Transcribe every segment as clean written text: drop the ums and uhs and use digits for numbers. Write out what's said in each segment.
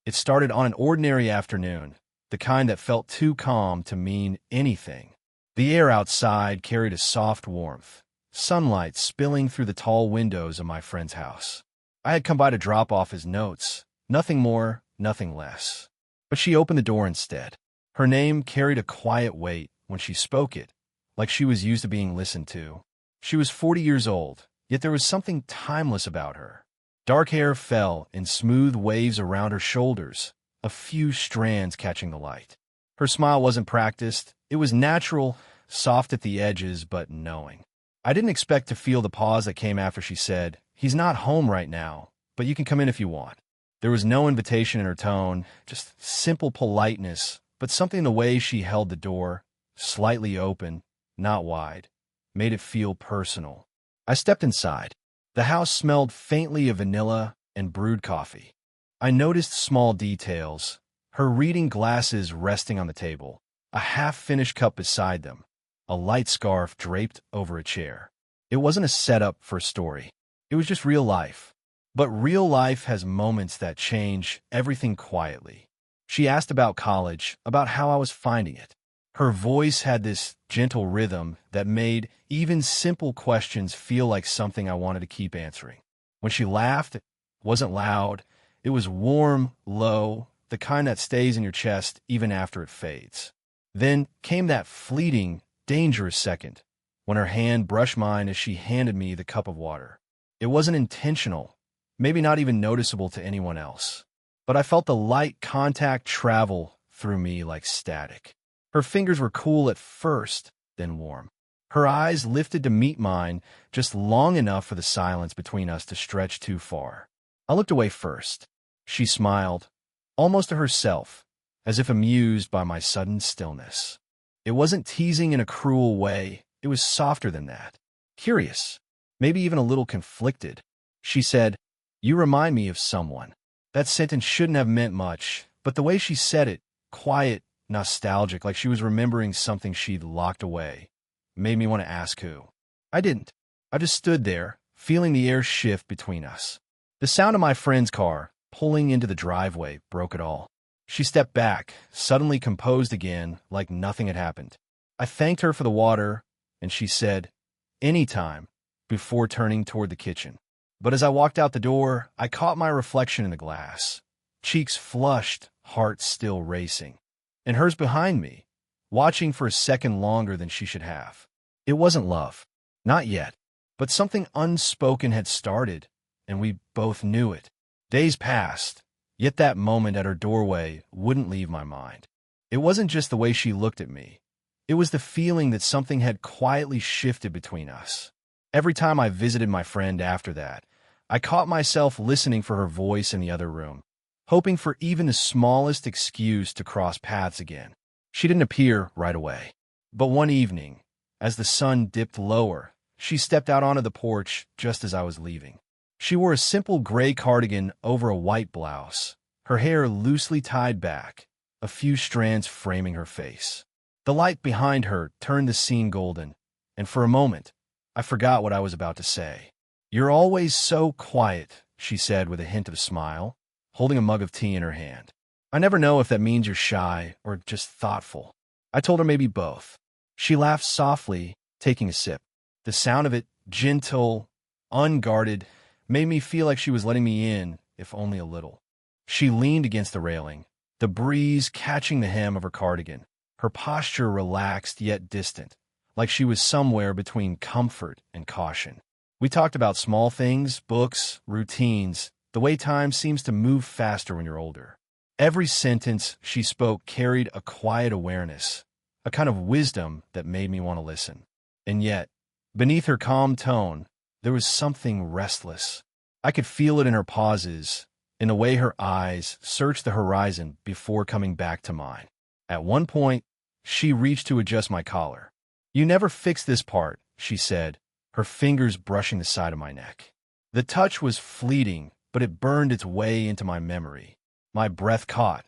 It started on an ordinary afternoon, the kind that felt too calm to mean anything. The air outside carried a soft warmth, sunlight spilling through the tall windows of my friend's house. I had come by to drop off his notes, nothing more, nothing less. But she opened the door instead. Her name carried a quiet weight when she spoke it, like she was used to being listened to. She was 40 years old, yet there was something timeless about her. Dark hair fell in smooth waves around her shoulders, a few strands catching the light. Her smile wasn't practiced. It was natural, soft at the edges, but knowing. I didn't expect to feel the pause that came after she said, "He's not home right now, but you can come in if you want." There was no invitation in her tone, just simple politeness, but something in the way she held the door, slightly open, not wide, made it feel personal. I stepped inside. The house smelled faintly of vanilla and brewed coffee. I noticed small details, her reading glasses resting on the table, a half-finished cup beside them, a light scarf draped over a chair. It wasn't a setup for a story. It was just real life. But real life has moments that change everything quietly. She asked about college, about how I was finding it. Her voice had this gentle rhythm that made even simple questions feel like something I wanted to keep answering. When she laughed, it wasn't loud. It was warm, low, the kind that stays in your chest even after it fades. Then came that fleeting, dangerous second, when her hand brushed mine as she handed me the cup of water. It wasn't intentional, maybe not even noticeable to anyone else, but I felt the light contact travel through me like static. Her fingers were cool at first, then warm. Her eyes lifted to meet mine just long enough for the silence between us to stretch too far. I looked away first. She smiled, almost to herself, as if amused by my sudden stillness. It wasn't teasing in a cruel way. It was softer than that. Curious, maybe even a little conflicted. She said, "You remind me of someone." That sentence shouldn't have meant much, but the way she said it, quiet, nostalgic, like she was remembering something she'd locked away, made me want to ask who. I didn't. I just stood there, feeling the air shift between us. The sound of my friend's car pulling into the driveway broke it all. She stepped back, suddenly composed again, like nothing had happened. I thanked her for the water, and she said, "Anytime," before turning toward the kitchen. But as I walked out the door, I caught my reflection in the glass. Cheeks flushed, heart still racing. And hers behind me, watching for a second longer than she should have. It wasn't love. Not yet. But something unspoken had started, and we both knew it. Days passed, yet that moment at her doorway wouldn't leave my mind. It wasn't just the way she looked at me. It was the feeling that something had quietly shifted between us. Every time I visited my friend after that, I caught myself listening for her voice in the other room, hoping for even the smallest excuse to cross paths again. She didn't appear right away. But one evening, as the sun dipped lower, she stepped out onto the porch just as I was leaving. She wore a simple gray cardigan over a white blouse, her hair loosely tied back, a few strands framing her face. The light behind her turned the scene golden, and for a moment, I forgot what I was about to say. "You're always so quiet," she said with a hint of a smile, holding a mug of tea in her hand. "I never know if that means you're shy or just thoughtful." I told her maybe both. She laughed softly, taking a sip. The sound of it, gentle, unguarded, made me feel like she was letting me in, if only a little. She leaned against the railing, the breeze catching the hem of her cardigan, her posture relaxed yet distant, like she was somewhere between comfort and caution. We talked about small things, books, routines, the way time seems to move faster when you're older. Every sentence she spoke carried a quiet awareness, a kind of wisdom that made me want to listen. And yet, beneath her calm tone, there was something restless. I could feel it in her pauses, in the way her eyes searched the horizon before coming back to mine. At one point, she reached to adjust my collar. "You never fixed this part," she said, her fingers brushing the side of my neck. The touch was fleeting, but it burned its way into my memory. My breath caught,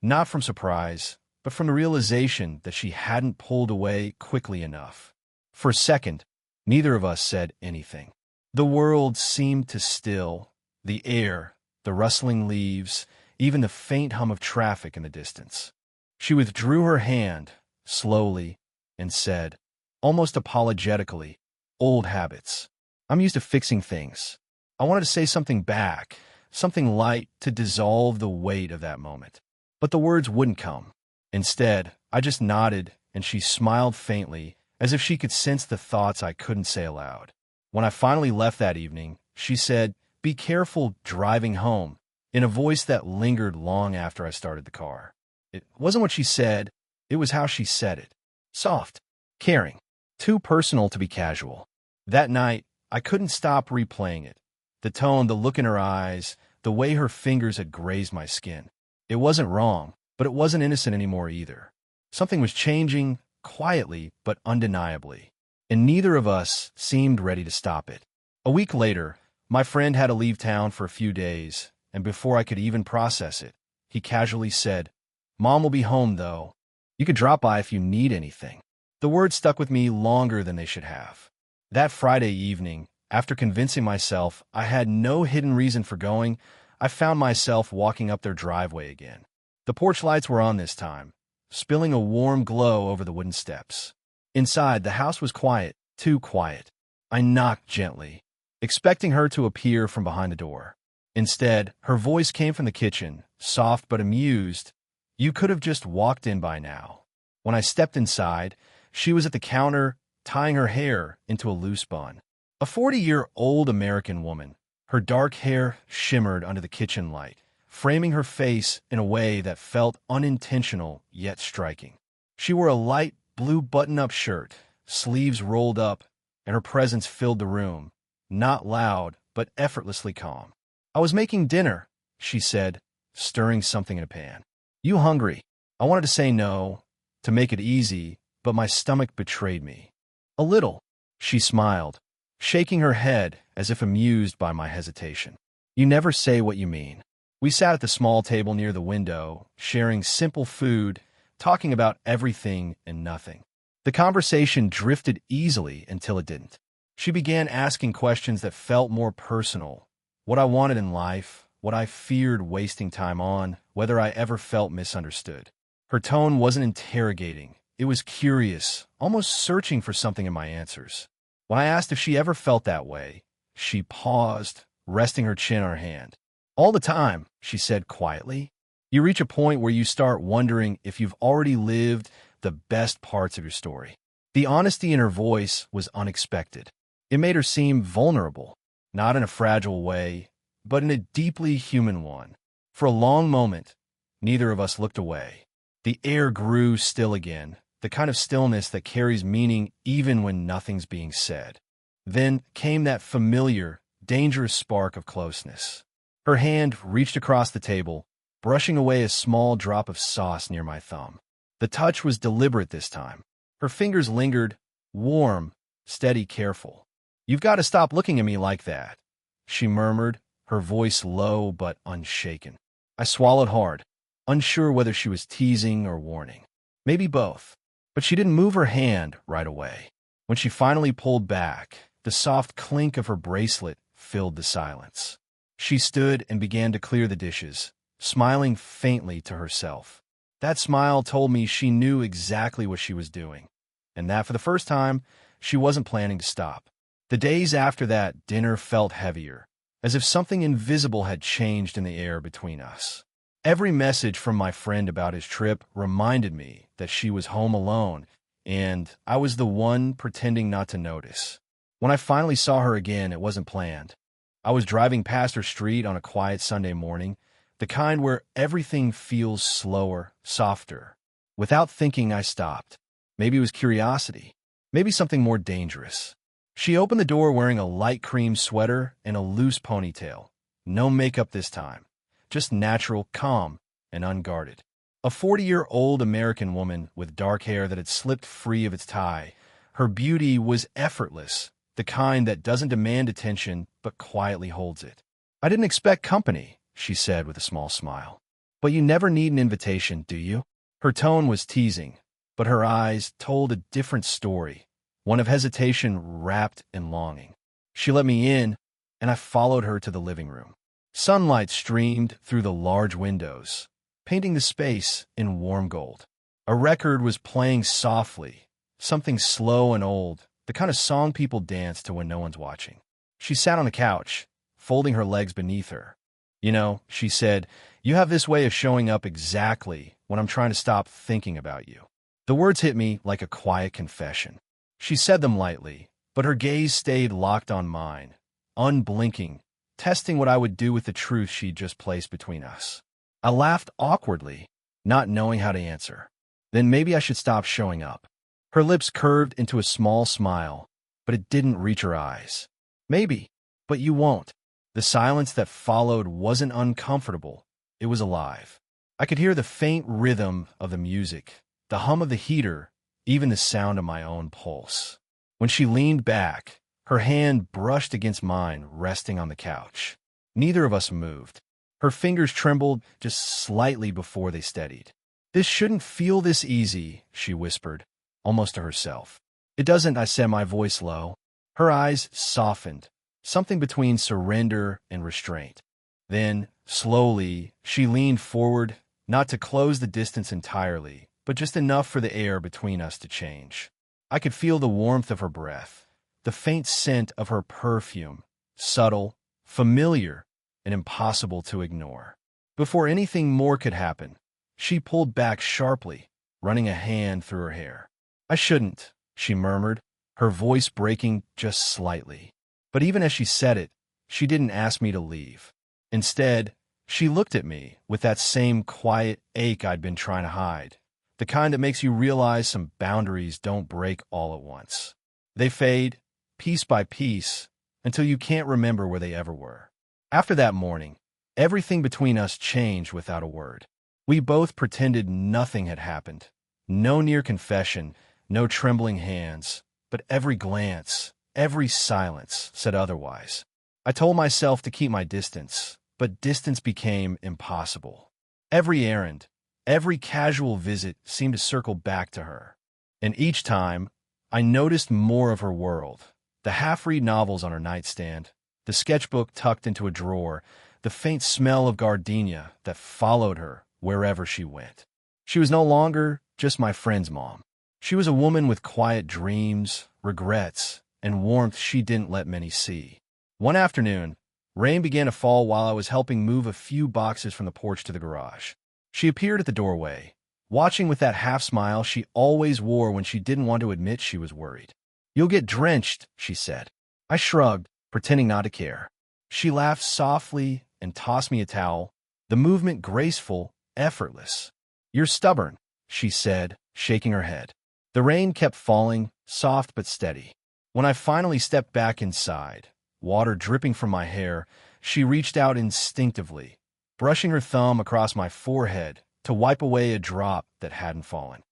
not from surprise, but from the realization that she hadn't pulled away quickly enough. For a second, neither of us said anything. The world seemed to still, the air, the rustling leaves, even the faint hum of traffic in the distance. She withdrew her hand, slowly, and said, almost apologetically, "Old habits. I'm used to fixing things." I wanted to say something back, something light to dissolve the weight of that moment. But the words wouldn't come. Instead, I just nodded, and she smiled faintly, as if she could sense the thoughts I couldn't say aloud. When I finally left that evening, she said, "Be careful driving home," in a voice that lingered long after I started the car. It wasn't what she said, it was how she said it. Soft, caring, too personal to be casual. That night, I couldn't stop replaying it. The tone, the look in her eyes, the way her fingers had grazed my skin. It wasn't wrong, but it wasn't innocent anymore either. Something was changing, quietly but undeniably, and neither of us seemed ready to stop it. A week later, my friend had to leave town for a few days, and before I could even process it, he casually said, "Mom will be home, though. You could drop by if you need anything." The words stuck with me longer than they should have. That Friday evening, after convincing myself I had no hidden reason for going, I found myself walking up their driveway again. The porch lights were on this time, spilling a warm glow over the wooden steps. Inside, the house was quiet, too quiet. I knocked gently, expecting her to appear from behind the door. Instead, her voice came from the kitchen, soft but amused. "You could have just walked in by now." When I stepped inside, she was at the counter, tying her hair into a loose bun. A 40-year-old American woman. Her dark hair shimmered under the kitchen light, framing her face in a way that felt unintentional yet striking. She wore a light blue button-up shirt, sleeves rolled up, and her presence filled the room, not loud, but effortlessly calm. "I was making dinner," she said, stirring something in a pan. "You hungry?" I wanted to say no, to make it easy, but my stomach betrayed me. "A little," she smiled, shaking her head as if amused by my hesitation. "You never say what you mean." We sat at the small table near the window, sharing simple food, talking about everything and nothing. The conversation drifted easily until it didn't. She began asking questions that felt more personal. What I wanted in life, what I feared wasting time on, whether I ever felt misunderstood. Her tone wasn't interrogating. It was curious, almost searching for something in my answers. When I asked if she ever felt that way, she paused, resting her chin on her hand. "All the time," she said quietly. "You reach a point where you start wondering if you've already lived the best parts of your story." The honesty in her voice was unexpected. It made her seem vulnerable, not in a fragile way, but in a deeply human one. For a long moment, neither of us looked away. The air grew still again, the kind of stillness that carries meaning even when nothing's being said. Then came that familiar, dangerous spark of closeness. Her hand reached across the table, brushing away a small drop of sauce near my thumb. The touch was deliberate this time. Her fingers lingered, warm, steady, careful. "You've got to stop looking at me like that," she murmured, her voice low but unshaken. I swallowed hard, unsure whether she was teasing or warning. Maybe both. But she didn't move her hand right away. When she finally pulled back, the soft clink of her bracelet filled the silence. She stood and began to clear the dishes, smiling faintly to herself. That smile told me she knew exactly what she was doing, and that for the first time, she wasn't planning to stop. The days after that, dinner felt heavier, as if something invisible had changed in the air between us. Every message from my friend about his trip reminded me that she was home alone, and I was the one pretending not to notice. When I finally saw her again, it wasn't planned. I was driving past her street on a quiet Sunday morning, the kind where everything feels slower, softer. Without thinking, I stopped. Maybe it was curiosity. Maybe something more dangerous. She opened the door wearing a light cream sweater and a loose ponytail. No makeup this time. Just natural, calm, and unguarded. A 40-year-old American woman with dark hair that had slipped free of its tie. Her beauty was effortless, the kind that doesn't demand attention but quietly holds it. "I didn't expect company," she said with a small smile. "But you never need an invitation, do you?" Her tone was teasing, but her eyes told a different story, one of hesitation wrapped in longing. She let me in, and I followed her to the living room. Sunlight streamed through the large windows, painting the space in warm gold. A record was playing softly, something slow and old, the kind of song people dance to when no one's watching. She sat on the couch, folding her legs beneath her. You know, she said, you have this way of showing up exactly when I'm trying to stop thinking about you. The words hit me like a quiet confession. She said them lightly, but her gaze stayed locked on mine, unblinking, testing what I would do with the truth she'd just placed between us. I laughed awkwardly, not knowing how to answer. Then maybe I should stop showing up. Her lips curved into a small smile, but it didn't reach her eyes. Maybe, but you won't. The silence that followed wasn't uncomfortable. It was alive. I could hear the faint rhythm of the music, the hum of the heater, even the sound of my own pulse. When she leaned back, her hand brushed against mine, resting on the couch. Neither of us moved. Her fingers trembled just slightly before they steadied. This shouldn't feel this easy, she whispered, almost to herself. It doesn't, I said, my voice low. Her eyes softened, something between surrender and restraint. Then, slowly, she leaned forward, not to close the distance entirely, but just enough for the air between us to change. I could feel the warmth of her breath, the faint scent of her perfume, subtle, familiar, and impossible to ignore. Before anything more could happen, she pulled back sharply, running a hand through her hair. I shouldn't, she murmured, her voice breaking just slightly. But even as she said it, she didn't ask me to leave. Instead, she looked at me with that same quiet ache I'd been trying to hide, the kind that makes you realize some boundaries don't break all at once. They fade, piece by piece, until you can't remember where they ever were. After that morning, everything between us changed without a word. We both pretended nothing had happened. No near confession, no trembling hands, but every glance, every silence said otherwise. I told myself to keep my distance, but distance became impossible. Every errand, every casual visit seemed to circle back to her. And each time, I noticed more of her world. The half-read novels on her nightstand, the sketchbook tucked into a drawer, the faint smell of gardenia that followed her wherever she went. She was no longer just my friend's mom. She was a woman with quiet dreams, regrets, and warmth she didn't let many see. One afternoon, rain began to fall while I was helping move a few boxes from the porch to the garage. She appeared at the doorway, watching with that half-smile she always wore when she didn't want to admit she was worried. "You'll get drenched," she said. I shrugged, pretending not to care. She laughed softly and tossed me a towel, the movement graceful, effortless. "You're stubborn," she said, shaking her head. The rain kept falling, soft but steady. When I finally stepped back inside, water dripping from my hair, she reached out instinctively, brushing her thumb across my forehead to wipe away a drop that hadn't fallen.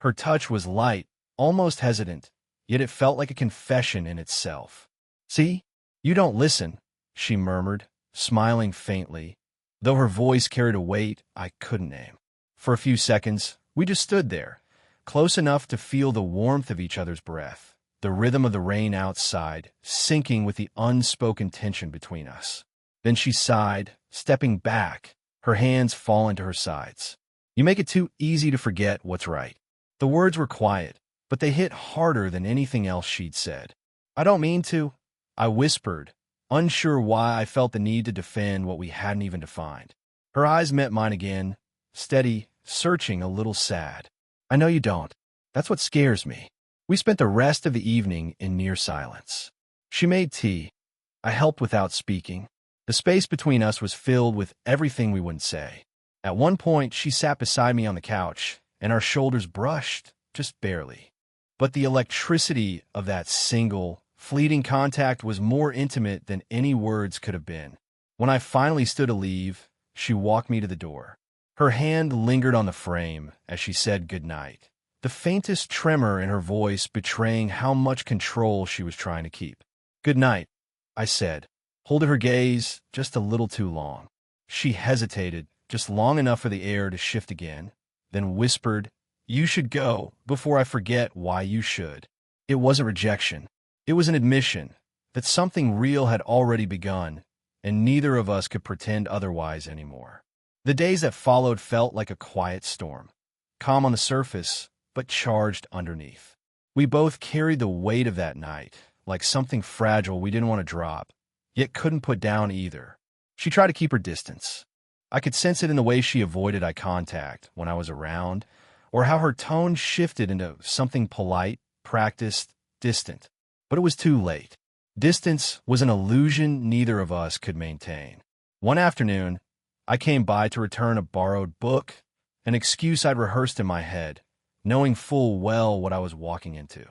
Her touch was light, almost hesitant, yet it felt like a confession in itself. "See? You don't listen," she murmured, smiling faintly, though her voice carried a weight I couldn't name. For a few seconds, we just stood there, close enough to feel the warmth of each other's breath, the rhythm of the rain outside, syncing with the unspoken tension between us. Then she sighed, stepping back, her hands falling to her sides. "You make it too easy to forget what's right." The words were quiet, but they hit harder than anything else she'd said. "I don't mean to," I whispered, unsure why I felt the need to defend what we hadn't even defined. Her eyes met mine again, steady, searching, a little sad. "I know you don't. That's what scares me." We spent the rest of the evening in near silence. She made tea. I helped without speaking. The space between us was filled with everything we wouldn't say. At one point, she sat beside me on the couch, and our shoulders brushed, just barely. But the electricity of that single, fleeting contact was more intimate than any words could have been. When I finally stood to leave, she walked me to the door. Her hand lingered on the frame as she said goodnight, the faintest tremor in her voice betraying how much control she was trying to keep. "Good night," I said, holding her gaze just a little too long. She hesitated, just long enough for the air to shift again, then whispered, "You should go before I forget why you should." It wasn't rejection. It was an admission that something real had already begun, and neither of us could pretend otherwise anymore. The days that followed felt like a quiet storm, calm on the surface, but charged underneath. We both carried the weight of that night, like something fragile we didn't want to drop, yet couldn't put down either. She tried to keep her distance. I could sense it in the way she avoided eye contact when I was around, or how her tone shifted into something polite, practiced, distant. But it was too late. Distance was an illusion neither of us could maintain. One afternoon, I came by to return a borrowed book, an excuse I'd rehearsed in my head, knowing full well what I was walking into.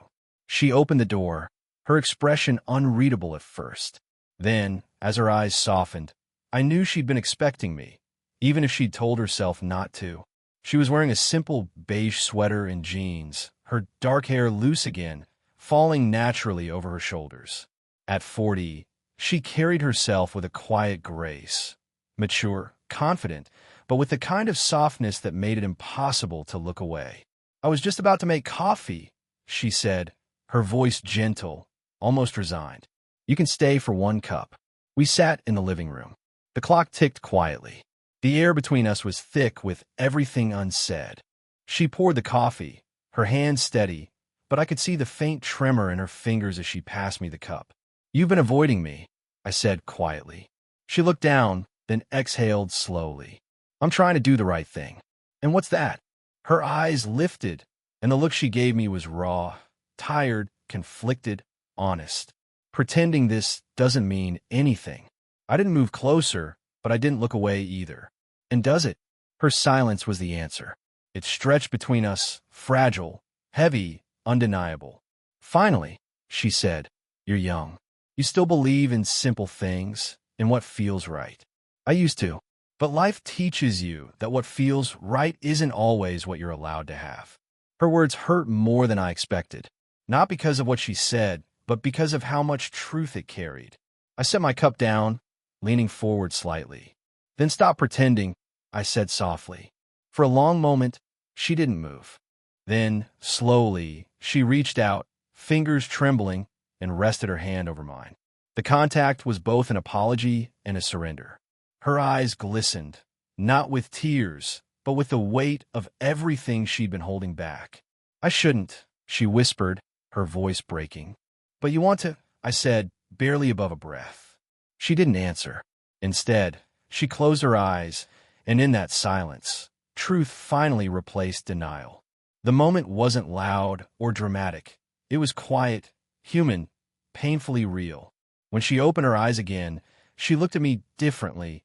She opened the door, her expression unreadable at first. Then, as her eyes softened, I knew she'd been expecting me, even if she'd told herself not to. She was wearing a simple beige sweater and jeans, her dark hair loose again, falling naturally over her shoulders. At 40, she carried herself with a quiet grace, mature, confident, but with the kind of softness that made it impossible to look away. "I was just about to make coffee," she said, her voice gentle, almost resigned. "You can stay for one cup." We sat in the living room. The clock ticked quietly. The air between us was thick with everything unsaid. She poured the coffee, her hand steady, but I could see the faint tremor in her fingers as she passed me the cup. "You've been avoiding me," I said quietly. She looked down, then exhaled slowly. "I'm trying to do the right thing." "And what's that?" Her eyes lifted, and the look she gave me was raw, tired, conflicted, honest. "Pretending this doesn't mean anything." I didn't move closer, but I didn't look away either. "And does it?" Her silence was the answer. It stretched between us, fragile, heavy, undeniable. "Finally," she said, "you're young. You still believe in simple things, in what feels right." "I used to. But life teaches you that what feels right isn't always what you're allowed to have." Her words hurt more than I expected, not because of what she said, but because of how much truth it carried. I set my cup down, leaning forward slightly. "Then stop pretending," I said softly. For a long moment, she didn't move. Then, slowly, she reached out, fingers trembling, and rested her hand over mine. The contact was both an apology and a surrender. Her eyes glistened, not with tears, but with the weight of everything she'd been holding back. "I shouldn't," she whispered, her voice breaking. "But you want to," I said, barely above a breath. She didn't answer. Instead, she closed her eyes, and in that silence, truth finally replaced denial. The moment wasn't loud or dramatic. It was quiet, human, painfully real. When she opened her eyes again, she looked at me differently,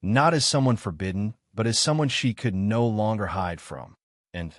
not as someone forbidden, but as someone she could no longer hide from. And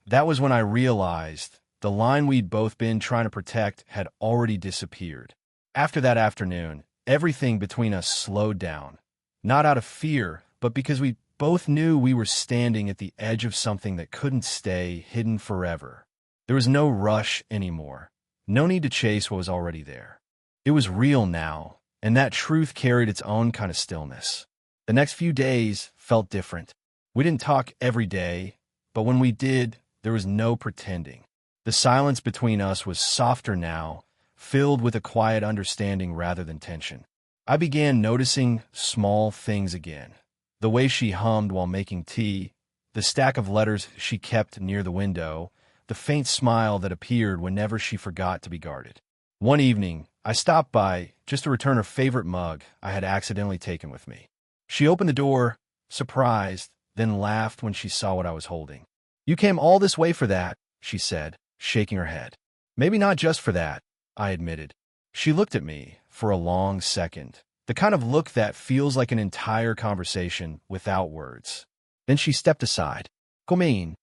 that was when I realized the line we'd both been trying to protect had already disappeared. After that afternoon, everything between us slowed down, not out of fear, but because we both knew we were standing at the edge of something that couldn't stay hidden forever. There was no rush anymore, no need to chase what was already there. It was real now, and that truth carried its own kind of stillness. The next few days felt different. We didn't talk every day, but when we did, there was no pretending. The silence between us was softer now, filled with a quiet understanding rather than tension. I began noticing small things again. The way she hummed while making tea, the stack of letters she kept near the window, the faint smile that appeared whenever she forgot to be guarded. One evening, I stopped by just to return her favorite mug I had accidentally taken with me. She opened the door, surprised, then laughed when she saw what I was holding. "You came all this way for that," she said, shaking her head. "Maybe not just for that," I admitted. She looked at me for a long second, the kind of look that feels like an entire conversation without words. Then she stepped aside. "Come in."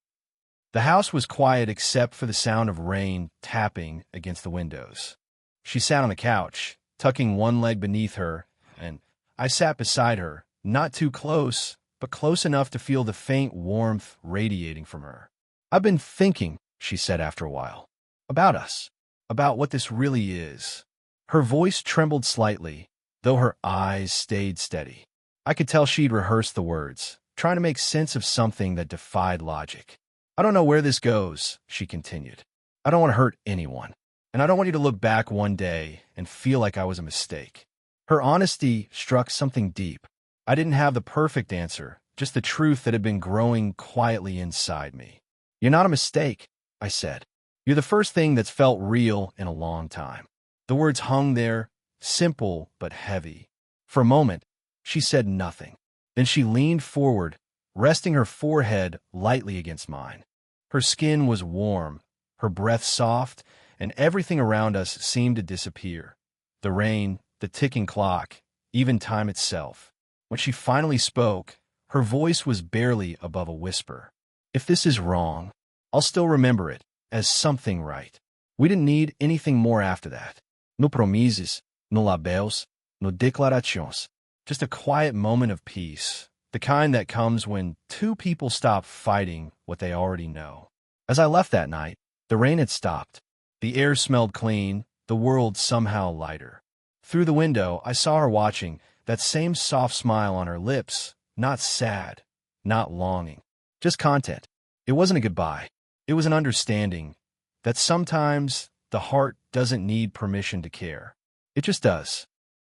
The house was quiet except for the sound of rain tapping against the windows. She sat on the couch, tucking one leg beneath her, and I sat beside her, not too close, but close enough to feel the faint warmth radiating from her. "I've been thinking," she said after a while, "about us, about what this really is." Her voice trembled slightly, though her eyes stayed steady. I could tell she'd rehearsed the words, trying to make sense of something that defied logic. "I don't know where this goes," she continued. "I don't want to hurt anyone, and I don't want you to look back one day and feel like I was a mistake. Her honesty struck something deep. I didn't have the perfect answer, just the truth that had been growing quietly inside me. "You're not a mistake," I said. "You're the first thing that's felt real in a long time." The words hung there, simple but heavy. For a moment, she said nothing. Then she leaned forward, resting her forehead lightly against mine. Her skin was warm, her breath soft, and everything around us seemed to disappear. The rain, the ticking clock, even time itself. When she finally spoke, her voice was barely above a whisper. "If this is wrong, I'll still remember it as something right." We didn't need anything more after that. No promises, no labels, no declarations. Just a quiet moment of peace, the kind that comes when two people stop fighting what they already know. As I left that night, the rain had stopped. The air smelled clean, the world somehow lighter. Through the window, I saw her watching, that same soft smile on her lips, not sad, not longing, just content. It wasn't a goodbye. It was an understanding that sometimes the heart doesn't need permission to care. It just does.